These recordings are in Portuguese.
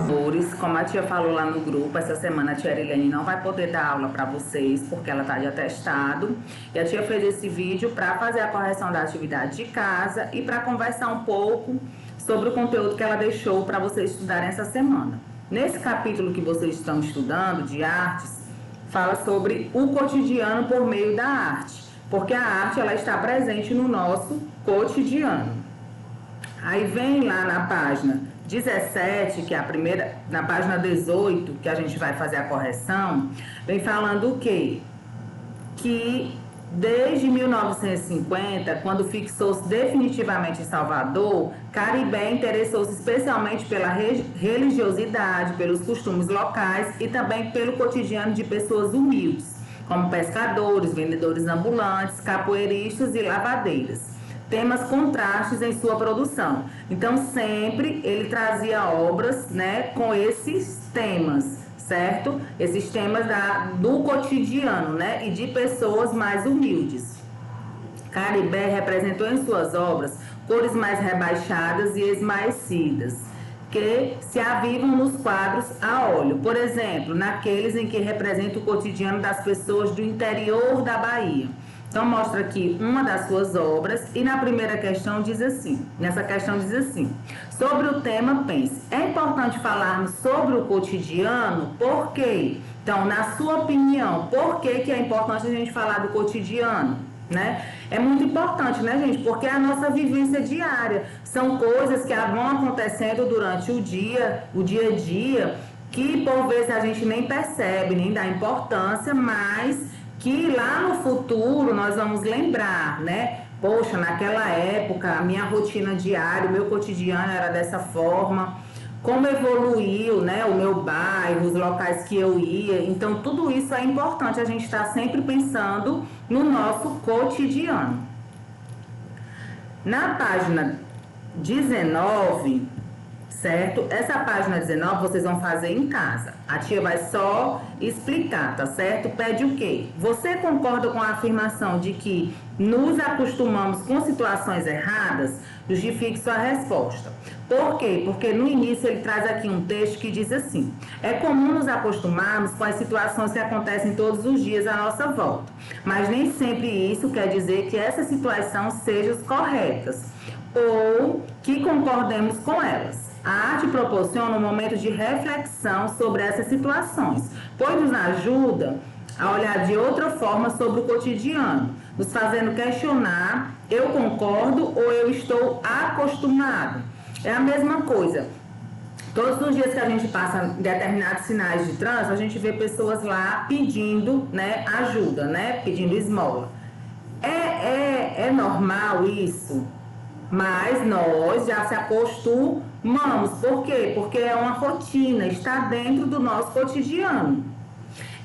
Amores, como a tia falou lá no grupo, essa semana a tia Erilene não vai poder dar aula para vocês, porque ela está de atestado. E a tia fez esse vídeo para fazer a correção da atividade de casa e para conversar um pouco sobre o conteúdo que ela deixou para vocês estudarem essa semana. Nesse capítulo que vocês estão estudando, de artes, fala sobre o cotidiano por meio da arte, porque a arte ela está presente no nosso cotidiano. Aí vem lá na página 17, que é a primeira, na página 18, que a gente vai fazer a correção, vem falando o quê? Que desde 1950, quando fixou-se definitivamente em Salvador, Caribé interessou-se especialmente pela religiosidade, pelos costumes locais e também pelo cotidiano de pessoas humildes, como pescadores, vendedores ambulantes, capoeiristas e lavadeiras. Temas contrastes em sua produção. Então, sempre ele trazia obras, né, com esses temas, certo? Esses temas do cotidiano, né, e de pessoas mais humildes. Caribé representou em suas obras cores mais rebaixadas e esmaecidas, que se avivam nos quadros a óleo. Por exemplo, naqueles em que representa o cotidiano das pessoas do interior da Bahia. Então, mostra aqui uma das suas obras e na primeira questão diz assim, sobre o tema pense. É importante falarmos sobre o cotidiano, por quê? Então, na sua opinião, por que é importante a gente falar do cotidiano, né? É muito importante, né, gente? Porque é a nossa vivência diária. São coisas que vão acontecendo durante o dia a dia, que por vezes a gente nem percebe, nem dá importância, mas que lá no futuro nós vamos lembrar, né? Poxa, naquela época, a minha rotina diária, o meu cotidiano era dessa forma, como evoluiu, né? O meu bairro, os locais que eu ia. Então, tudo isso é importante, a gente está sempre pensando no nosso cotidiano. Na página 19, certo? Essa página 19 vocês vão fazer em casa. A tia vai só explicar, tá certo? Pede o quê? Você concorda com a afirmação de que nos acostumamos com situações erradas? Justifique sua resposta. Por quê? Porque no início ele traz aqui um texto que diz assim: é comum nos acostumarmos com as situações que acontecem todos os dias à nossa volta, mas nem sempre isso quer dizer que essas situações sejam corretas ou que concordemos com elas. A arte proporciona um momento de reflexão sobre essas situações, pois nos ajuda a olhar de outra forma sobre o cotidiano, nos fazendo questionar: eu concordo ou eu estou acostumado? É a mesma coisa. Todos os dias que a gente passa determinados sinais de trânsito, a gente vê pessoas lá pedindo, né, ajuda, né, pedindo esmola. É normal isso? Mas nós já se acostumamos. Por quê? Porque é uma rotina, está dentro do nosso cotidiano.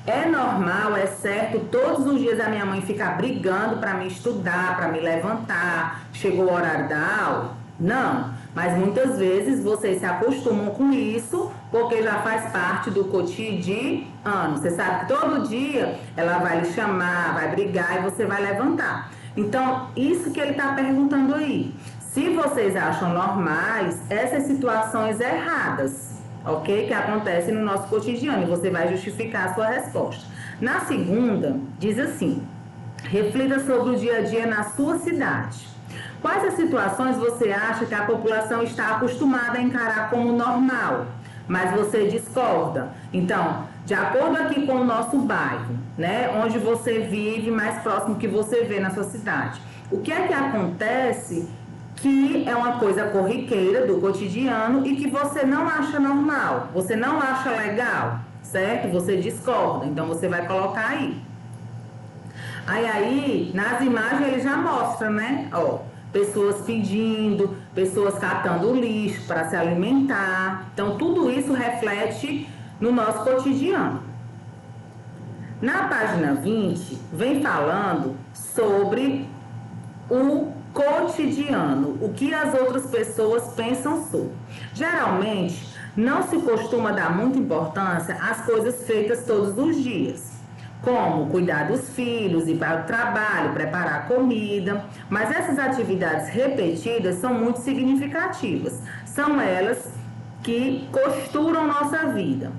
É normal, é certo, todos os dias a minha mãe fica brigando para me estudar, para me levantar, chegou o horário da aula? Não, mas muitas vezes vocês se acostumam com isso, porque já faz parte do cotidiano. Você sabe que todo dia ela vai lhe chamar, vai brigar e você vai levantar. Então, isso que ele está perguntando aí. Se vocês acham normais essas situações erradas, ok? Que acontecem no nosso cotidiano, e você vai justificar a sua resposta. Na segunda, diz assim: reflita sobre o dia a dia na sua cidade. Quais as situações você acha que a população está acostumada a encarar como normal, mas você discorda? Então, de acordo aqui com o nosso bairro, né, onde você vive, mais próximo que você vê na sua cidade, o que é que acontece que é uma coisa corriqueira do cotidiano e que você não acha normal, você não acha legal, certo? Você discorda, então você vai colocar aí. Aí nas imagens ele já mostra, né? Ó, pessoas pedindo, pessoas catando lixo para se alimentar. Então tudo isso reflete no nosso cotidiano. Na página 20, vem falando sobre o cotidiano, o que as outras pessoas pensam sobre. Geralmente, não se costuma dar muita importância às coisas feitas todos os dias, como cuidar dos filhos, ir para o trabalho, preparar comida, mas essas atividades repetidas são muito significativas. São elas que costuram vida,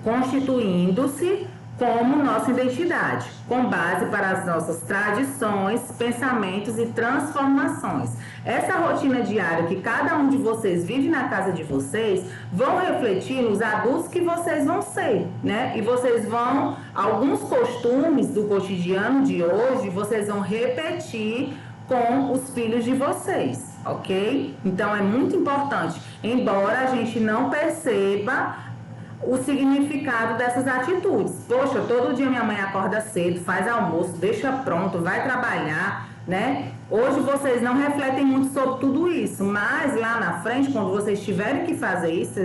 constituindo-se como nossa identidade, com base para as nossas tradições, pensamentos e transformações. Essa rotina diária que cada um de vocês vive na casa de vocês vão refletir nos adultos que vocês vão ser, né? E vocês vão, alguns costumes do cotidiano de hoje, vocês vão repetir com os filhos de vocês, ok? Então é muito importante, embora a gente não perceba o significado dessas atitudes. Poxa, todo dia minha mãe acorda cedo, faz almoço, deixa pronto, vai trabalhar, né? Hoje vocês não refletem muito sobre tudo isso, mas lá na frente, quando vocês tiverem que fazer isso,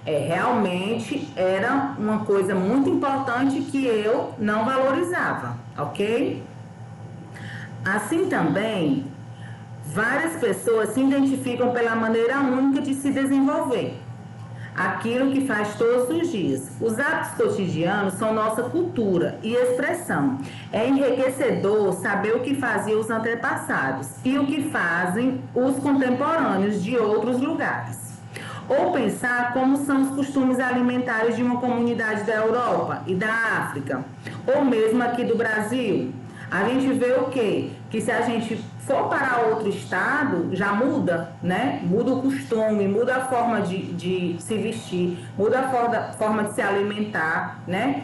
realmente era uma coisa muito importante que eu não valorizava, ok? Assim também, várias pessoas se identificam pela maneira única de se desenvolver, aquilo que faz todos os dias. Os hábitos cotidianos são nossa cultura e expressão. É enriquecedor saber o que faziam os antepassados e o que fazem os contemporâneos de outros lugares. Ou pensar como são os costumes alimentares de uma comunidade da Europa e da África, ou mesmo aqui do Brasil. A gente vê o quê? Que se a gente for para outro estado, já muda, né? Muda o costume, muda a forma de se vestir, muda a forma de se alimentar, né?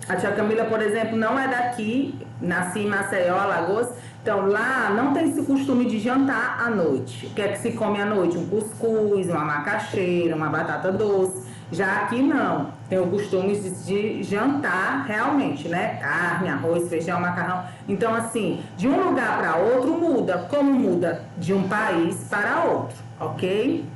A tia Camila, por exemplo, não é daqui, nasci em Maceió, Alagoas, então lá não tem esse costume de jantar à noite. O que é que se come à noite? Um cuscuz, uma macaxeira, uma batata doce. Já aqui não, tem o costume de jantar realmente, né? Carne, arroz, feijão, macarrão. Então, assim, de um lugar para outro muda, como muda de um país para outro, ok?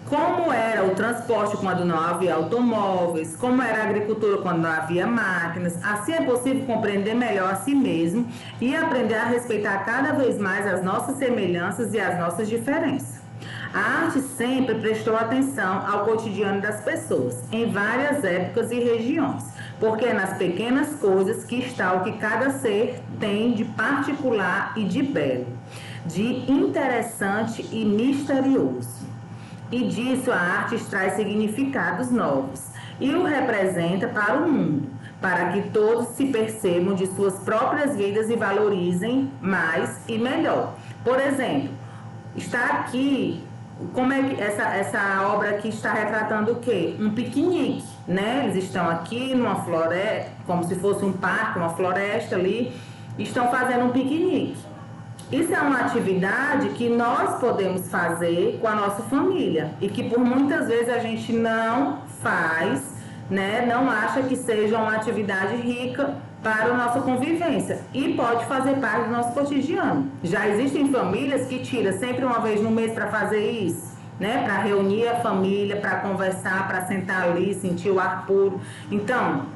Como era o transporte quando não havia automóveis, como era a agricultura quando não havia máquinas, assim é possível compreender melhor a si mesmo e aprender a respeitar cada vez mais as nossas semelhanças e as nossas diferenças. A arte sempre prestou atenção ao cotidiano das pessoas, em várias épocas e regiões, porque é nas pequenas coisas que está o que cada ser tem de particular e de belo, de interessante e misterioso. E disso a arte extrai significados novos e o representa para o mundo, para que todos se percebam de suas próprias vidas e valorizem mais e melhor. Por exemplo, está aqui, como é que essa obra aqui está retratando o quê? Um piquenique, né? Eles estão aqui numa floresta, como se fosse um parque, uma floresta ali, estão fazendo um piquenique. Isso é uma atividade que nós podemos fazer com a nossa família e que por muitas vezes a gente não faz, né? Não acha que seja uma atividade rica para a nossa convivência e pode fazer parte do nosso cotidiano. Já existem famílias que tiram sempre uma vez no mês para fazer isso, né? Para reunir a família, para conversar, para sentar ali, sentir o ar puro. Então,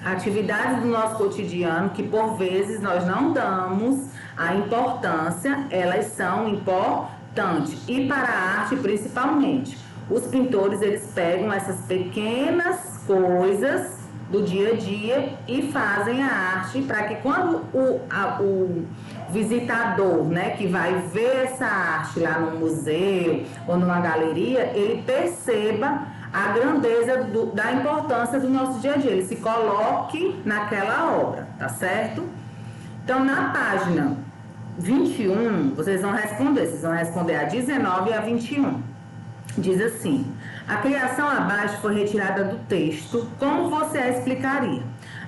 atividades do nosso cotidiano que por vezes nós não damos a importância, elas são importantes. E para a arte principalmente, os pintores eles pegam essas pequenas coisas do dia a dia e fazem a arte para que quando o visitador, né, que vai ver essa arte lá no museu ou numa galeria, ele perceba a grandeza da importância do nosso dia a dia, ele se coloque naquela obra, tá certo? Então, na página 21, vocês vão responder a 19 e a 21. Diz assim: a criação abaixo foi retirada do texto. Como você a explicaria?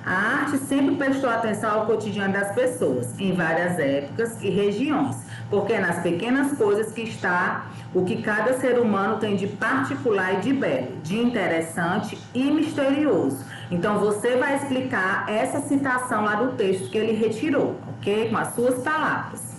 A arte sempre prestou atenção ao cotidiano das pessoas, em várias épocas e regiões, porque é nas pequenas coisas que está o que cada ser humano tem de particular e de belo, de interessante e misterioso. Então, você vai explicar essa citação lá do texto que ele retirou, ok? Com as suas palavras.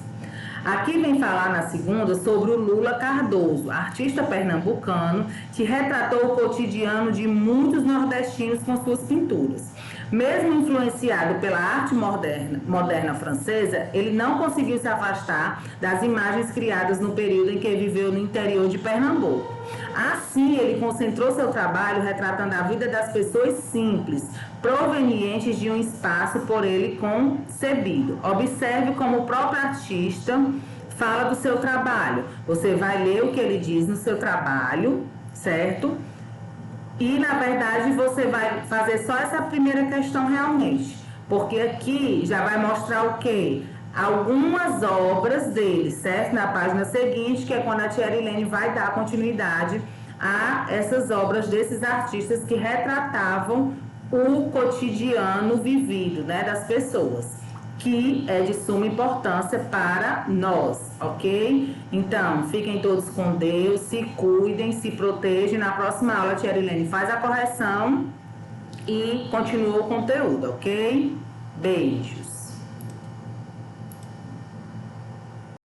Aqui vem falar na segunda sobre o Lula Cardoso, artista pernambucano que retratou o cotidiano de muitos nordestinos com suas pinturas. Mesmo influenciado pela arte moderna francesa, ele não conseguiu se afastar das imagens criadas no período em que viveu no interior de Pernambuco. Assim, ele concentrou seu trabalho retratando a vida das pessoas simples, provenientes de um espaço por ele concebido. Observe como o próprio artista fala do seu trabalho. Você vai ler o que ele diz no seu trabalho, certo? E, na verdade, você vai fazer só essa primeira questão realmente, porque aqui já vai mostrar o quê? Algumas obras dele, certo? Na página seguinte, que é quando a tia Arilene vai dar continuidade a essas obras desses artistas que retratavam o cotidiano vivido, né, das pessoas, que é de suma importância para nós, ok? Então, fiquem todos com Deus, se cuidem, se protejam. Na próxima aula, a tia Arilene faz a correção e continua o conteúdo, ok? Beijos.